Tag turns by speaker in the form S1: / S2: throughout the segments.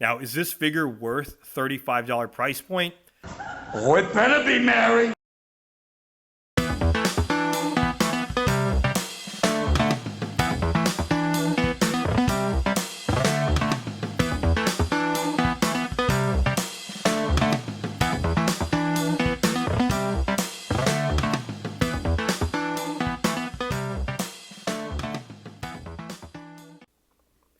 S1: Now, is this figure worth $35 price point?
S2: Oh, it better be, Mary.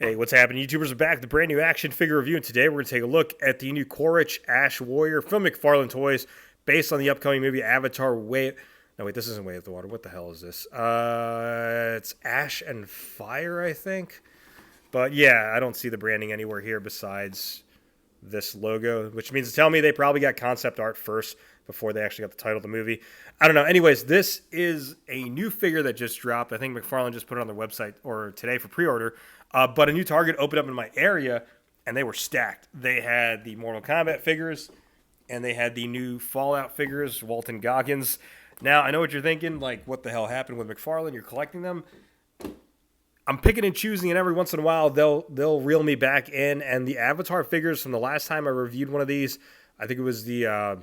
S1: Hey, what's happening? YouTubers are back with a brand new action figure review, and today we're going to take a look at the new Quaritch Ash Warrior from McFarlane Toys, based on the upcoming movie Avatar Way... No, wait, this isn't Way of the Water. What the hell is this? It's Ash and Fire, I think. But yeah, I don't see the branding anywhere here besides this logo, which means to tell me they probably got concept art first before they actually got the title of the movie. I don't know. Anyways, this is a new figure that just dropped. I think McFarlane just put it on their website or today for pre-order. But a new Target opened up in my area, and they were stacked. They had the Mortal Kombat figures, and they had the new Fallout figures, Walton Goggins. Now, I know what you're thinking, like, what the hell happened with McFarlane? You're collecting them. I'm picking and choosing, and every once in a while, they'll reel me back in. And the Avatar figures from the last time I reviewed one of these, I think it was the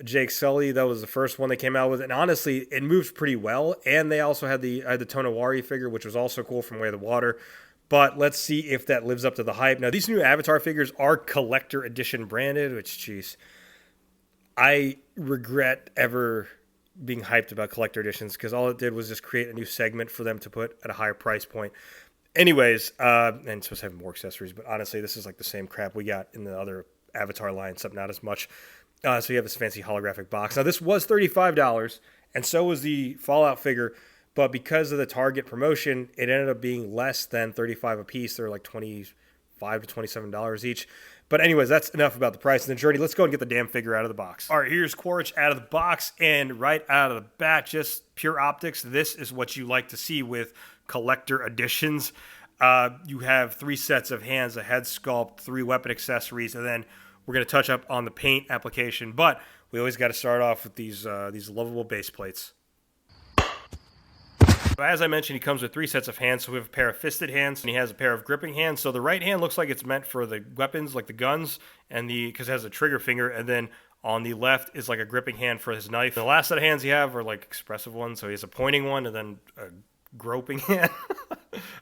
S1: Jake Sully. That was the first one they came out with. And honestly, it moves pretty well. And they also had the Tonawari figure, which was also cool from Way of the Water. But let's see if that lives up to the hype. Now, these new Avatar figures are collector edition branded, which, jeez, I regret ever being hyped about collector editions because all it did was just create a new segment for them to put at a higher price point. Anyways, and it's supposed to have more accessories, but honestly, this is like the same crap we got in the other Avatar line, except not as much. So you have this fancy holographic box. Now, this was $35, and so was the Fallout figure, but because of the Target promotion, it ended up being less than $35 a piece. They're like $25 to $27 each. But anyways, that's enough about the price and the journey. Let's go and get the damn figure out of the box. All right, here's Quaritch out of the box, and right out of the bat, just pure optics. This is what you like to see with collector editions. You have 3 sets of hands, a head sculpt, 3 weapon accessories, and then we're going to touch up on the paint application. But we always got to start off with these lovable base plates. As I mentioned, he comes with 3 sets of hands. So we have a pair of fisted hands, and he has a pair of gripping hands. So the right hand looks like it's meant for the weapons, like the guns, and because it has a trigger finger. And then on the left is like a gripping hand for his knife. The last set of hands you have are like expressive ones. So he has a pointing one and then a groping hand.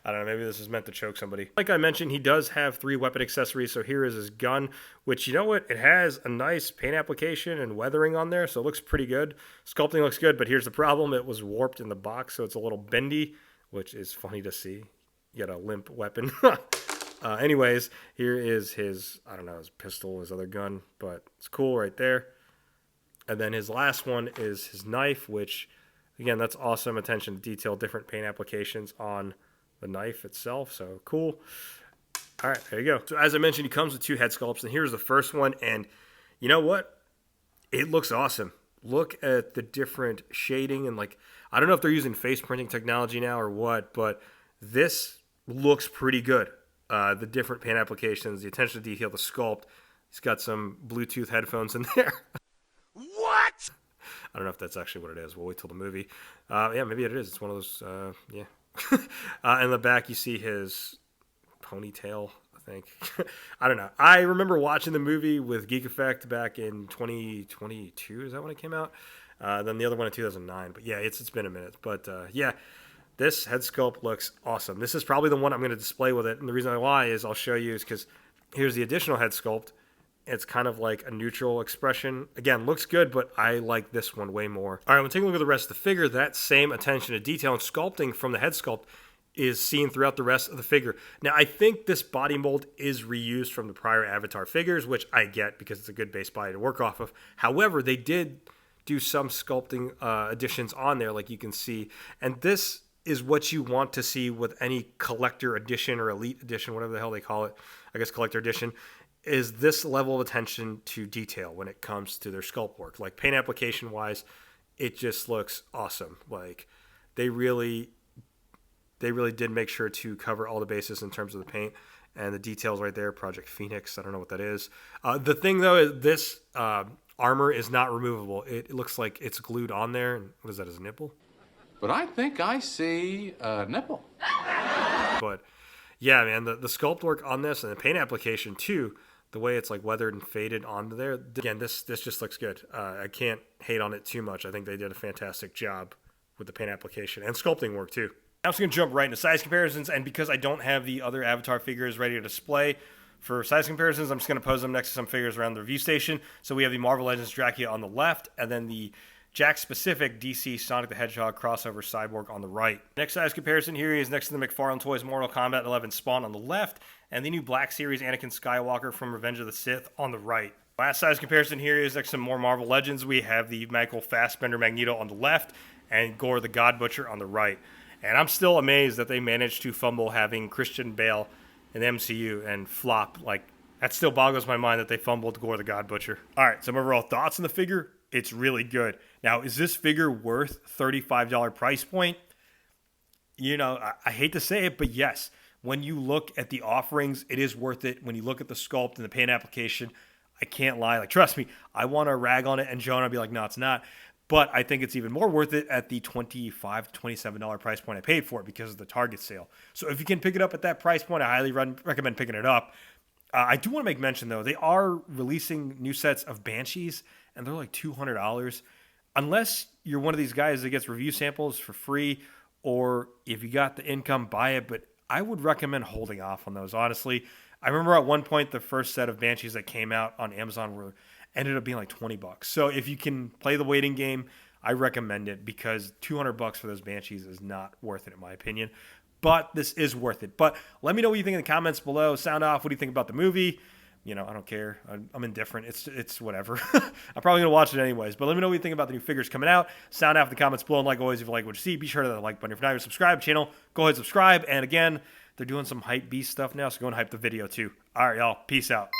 S1: I don't know, maybe this is meant to choke somebody. Like I mentioned, he does have 3 weapon accessories. So here is his gun, which, you know what? It has a nice paint application and weathering on there, so it looks pretty good. Sculpting looks good, but here's the problem. It was warped in the box, so it's a little bendy, which is funny to see. You got a limp weapon. Anyways, here is his, I don't know, his pistol, his other gun, but it's cool right there. And then his last one is his knife, which, again, that's awesome. Attention to detail, different paint applications on the knife itself, so cool. All right, there you go. So as I mentioned, he comes with 2 head sculpts, and here's the first one, and you know what? It looks awesome. Look at the different shading, and like, I don't know if they're using face printing technology now or what, but this looks pretty good. The different paint applications, the attention to detail, the sculpt. He's got some Bluetooth headphones in there.
S2: What?
S1: I don't know if that's actually what it is. We'll wait till the movie. Yeah, maybe it is. It's one of those, yeah. In the back, you see his ponytail, I think. I don't know. I remember watching the movie with Geek Effect back in 2022. Is that when it came out? Then the other one in 2009. But yeah, it's been a minute. But yeah, this head sculpt looks awesome. This is probably the one I'm going to display with it. And the reason why is I'll show you is because here's the additional head sculpt. It's kind of like a neutral expression. Again, looks good, but I like this one way more. All right, we'll take a look at the rest of the figure. That same attention to detail and sculpting from the head sculpt is seen throughout the rest of the figure. Now, I think this body mold is reused from the prior Avatar figures, which I get because it's a good base body to work off of. However, they did do some sculpting additions on there, like you can see. And this is what you want to see with any collector edition or elite edition, whatever the hell they call it. I guess collector edition. Is this level of attention to detail when it comes to their sculpt work. Like paint application wise, it just looks awesome. Like they really did make sure to cover all the bases in terms of the paint and the details right there. Project Phoenix, I don't know what that is. The thing though is this armor is not removable. It looks like it's glued on there. And what is that, his nipple?
S2: But I think I see a nipple.
S1: But Yeah, man, the sculpt work on this and the paint application too, the way it's like weathered and faded onto there. Again, this just looks good. I can't hate on it too much. I think they did a fantastic job with the paint application and sculpting work too. I'm just going to jump right into size comparisons, and because I don't have the other Avatar figures ready to display for size comparisons, I'm just going to pose them next to some figures around the review station. So we have the Marvel Legends Dracula on the left, and then the Jack-specific DC Sonic the Hedgehog crossover Cyborg on the right. Next size comparison here is next to the McFarlane Toys Mortal Kombat 11 Spawn on the left, and the new Black Series Anakin Skywalker from Revenge of the Sith on the right. Last size comparison here is next to more Marvel Legends. We have the Michael Fassbender Magneto on the left, and Gore the God Butcher on the right. And I'm still amazed that they managed to fumble having Christian Bale in the MCU and flop. Like, that still boggles my mind that they fumbled Gore the God Butcher. All right, some overall thoughts on the figure. It's really good. Now, is this figure worth $35 price point? You know, I hate to say it, but yes. When you look at the offerings, it is worth it. When you look at the sculpt and the paint application, I can't lie. Like, trust me, I want to rag on it, and Jonah would be like, no, it's not. But I think it's even more worth it at the $25 to $27 price point I paid for it because of the Target sale. So if you can pick it up at that price point, I highly recommend picking it up. I do want to make mention, though, they are releasing new sets of Banshees, and they're like $200. Unless you're one of these guys that gets review samples for free, or if you got the income, buy it. But I would recommend holding off on those, honestly. I remember at one point the first set of Banshees that came out on Amazon ended up being like $20. So if you can play the waiting game, I recommend it because $200 for those Banshees is not worth it in my opinion. But this is worth it. But let me know what you think in the comments below. Sound off. What do you think about the movie? You know, I don't care. I'm indifferent. It's whatever. I'm probably going to watch it anyways. But let me know what you think about the new figures coming out. Sound off in the comments below. And like always, if you like what you see, be sure to hit that like button. If you're not subscribed to the channel, go ahead and subscribe. And again, they're doing some hype beast stuff now, so go and hype the video too. All right, y'all. Peace out.